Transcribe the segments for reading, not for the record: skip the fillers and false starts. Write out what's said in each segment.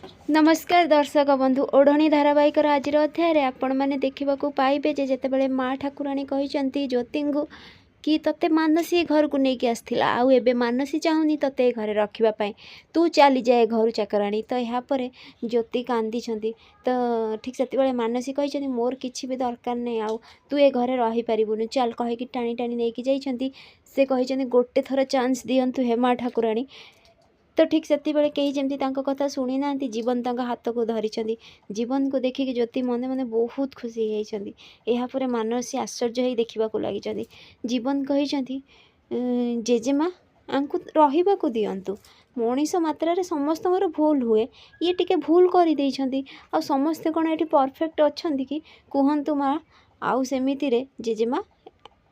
नमस्कार दर्शक बंधु ओढ़णी धारावाहिक आज अध्याय आपण मैंने देखा पाइबे जेतेबेले माँ ठाकुराणी कही ज्योति कि तते मानसी घर को लेकिन आसला आउ एबे मानसी चाहूनी तते घरे रखापी तू चली जाए घर चाकराणी तो यापर ज्योति कांदी तो ठीक से मानसी कही मोर किसी भी दरकार नहीं आउ तू ए घरे रहीपरूनि चल कहीकि टाणी टाणी नहीं जाइए से कही गोटे थर चांस दिंतु हे माँ ठाकुराणी तो ठीक से कहीं जमी कथा शुणी ना जीवन हाथ को धरी जीवन को देखिक ज्योति मने मने बहुत खुशी होती यापर मानसी आश्चर्य हो देखा लगी जीवन कही जेजेमा आंकु रहा दिंतु मनीष मात्रा समस्त भूल हुए ये टिके भूल कर आ समस्ते कौन ये परफेक्ट अच्छा कि कहतु माँ आउ सेमिति जेजेमा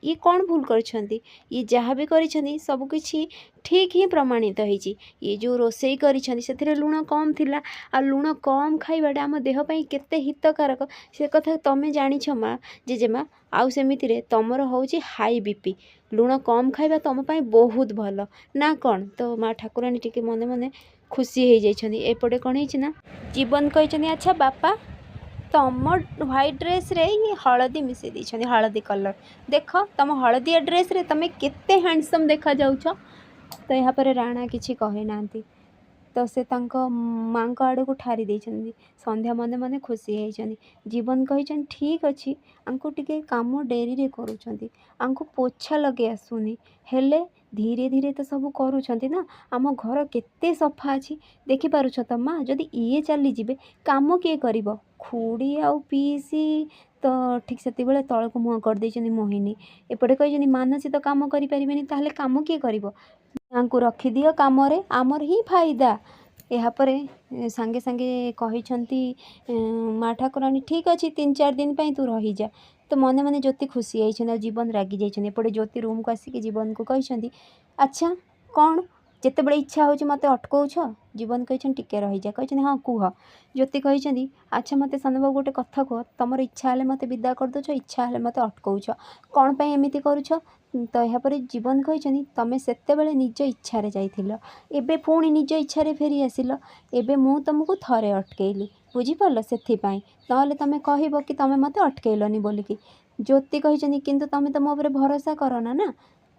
ये कौन भूल करछंती ये जहाँ भी करिछंती सब किछि ठीक ही प्रमाणित होईची ये जो रोसई करिछंती सेथिरे लूण कम थिला आ लूण कम खाइबाटा आम देह पई केते हितकारक से कथा तमे जानिछ माँ जेजेमा आउ सेमितिरे तमर होउची हाई बीपी लूण कम खाइबा तम पई बहुत भल ना कौन तो माँ ठाकुराणी टिके मने मने खुशी हो जाइछंती एपटे कौन होईची ना जीवन कहिछंती अच्छा बापा तुम व्हाइट ड्रेस रे ये हलदी मिसई दी हलदी कलर देख तुम हलदिया ड्रेस रे तुम केते हैंडसम देखा जाउछ तो यहाँ पर राणा किछि कहे नांती तो से माँ आड़ को ठारी देइछंती संध्या मने मने खुशी होइछंती जीवन कहिछन ठीक अच्छी आंको टिके काम डेरी रे करूछंती आंको पोछा लगे आसुनी हेले धीरे धीरे तो सब करूछंती ना आम घर केते सफा अच्छी देखि पारुछ तो माँ जदि ये चली जिबे काम किए करिवो खुड़ी आउ पीसी तो ठीक से तल को मुँह कर मोहिनी एपटे कही मानसी तो काम करें ताहले काम किए करिवो को रखिदियो कम आमर ही फायदा यापर सांगे सांगे कही माँ ठाकुराणी ठीक अच्छे 3-4 दिन पर तू रही जा तो मने मने ज्योति खुशी होती जीवन रागी जाइए एपटे ज्योति रूम को आसिक जीवन को कही अच्छा कौन जिते बड़े इच्छा हो मत अटकाउछ जीवन कही टिके रही जा कही हाँ कह ज्योति कही अच्छा मत सान बाबू गोटे कथा कह तुम इच्छा है मत विदा कर दौच इच्छा है मत अटकाउछ कौन पर एमती करुछ तो यापर जीवन कही तुम से निज इच्छा जाइल एबे पुणी निज इच्छा फेरी आसिल एबे मु तुमको थरे अटकैली बुझीपार से ना तुम कह कि तुम मत अटकैलनी बोलिकी ज्योति कही किंतु तुम तो मो भरोसा करना ना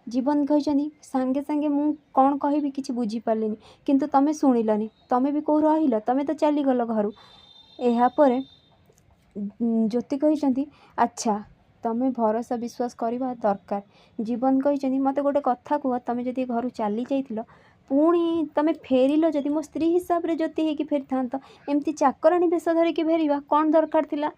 जीवन कही सांगे सांगे मु कौन कहि किसी बुझीपारे किंतु तुम शुणिलनी तुम भी कौ रहिल तुम तो चलीगल घर यापर ज्योति कही अच्छा तुम भरोसा विश्वास करवा दरकार जीवन कही मत गोटे कथा कह तुम जदि घर चली जाइल पुणी तुम फेरिल जदि मो स्त्री हिसाब से ज्योति होगी फेरी था एमती चाकराणी बेश धरिकी फेरवा कौन दरकार थिला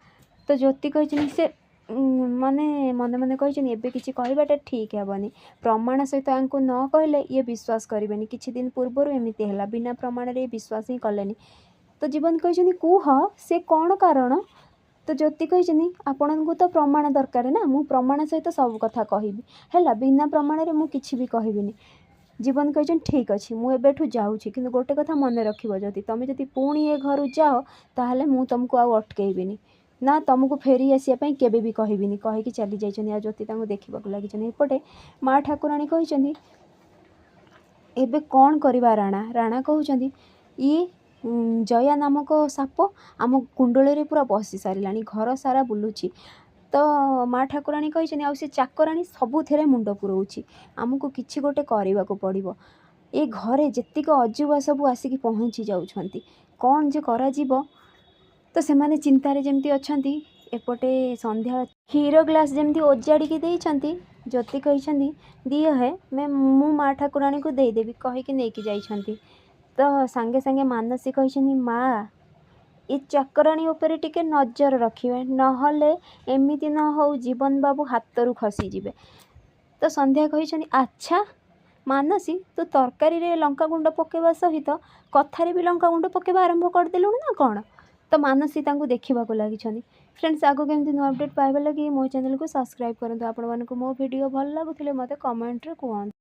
तो ज्योति कही से माने मने मने कही एबे किसी कहवाटा ठीक हेनी प्रमाण सहित आंको न कहले ये विश्वास करेंगे किछि दिन पूर्वर एमती है बिना प्रमाण रे विश्वास ही कले तो जीवन कही कह से कौन कारण तो ज्योति कही आपण को तो प्रमाण दरकार ना मु प्रमाण सहित सब कथा कहबी है बिना प्रमाण रे मु किछि भी कहबिनी जीवन कही ठीक अच्छे मुझे जाऊँगी कि गोटे कथा मन रखिब जदि तुम जदि पुणी ए घर जाओ ताहले मु तुमको आउ अटकैबिनी ना तुमको फेरी आसापी केबे भी कहबिनी कहीकि चली जाइए ज्योति देखा लगी एपटे माँ ठाकुराणी कही एबे कौन करवा राणा राणा कहते ये जया नामक साप आम कुंडल पूरा बसी सारा घर सारा बुलूची तो माँ ठाकुराणी कही आ चाकराणी सबुथे मुंड पुरोची आमको किसी गोटे करने को पड़ो ये घरे जेतिक अजुबा सब आसिक पहुँची जाउछंती कौन जे करा जीवो तो सेमाने चिंतारे जमती अच्छंती एपटे संध्या क्षीर ग्लास जमती ओजाड़ी देइछंती ज्योति कही दिए है मैं मु माँ ठाकुराणी को देदेवी कहीकि नहीं जाइछंती तो सांगे सांगे मानसी कही माँ ये चाकराणी उपरे टिके नजर रखिए नहले एमिति न हो जीवन बाबू हाथ खसी जिबे तो संध्या कही अच्छा मानसी तू तरकारी रे लंका गुंड पकेवा सहित कथारे भी लंका गुंड पकेवा आरंभ करदेलु ना कौन तो मानसी तांको देखा लगी फ्रेंड्स आगो केमती नुआ अपडेट पाइबा लगी मो चैनल को सब्सक्राइब करंतु आपण मानकु मो वीडियो भल लागुथिले मते कमेंट रे कहंतु।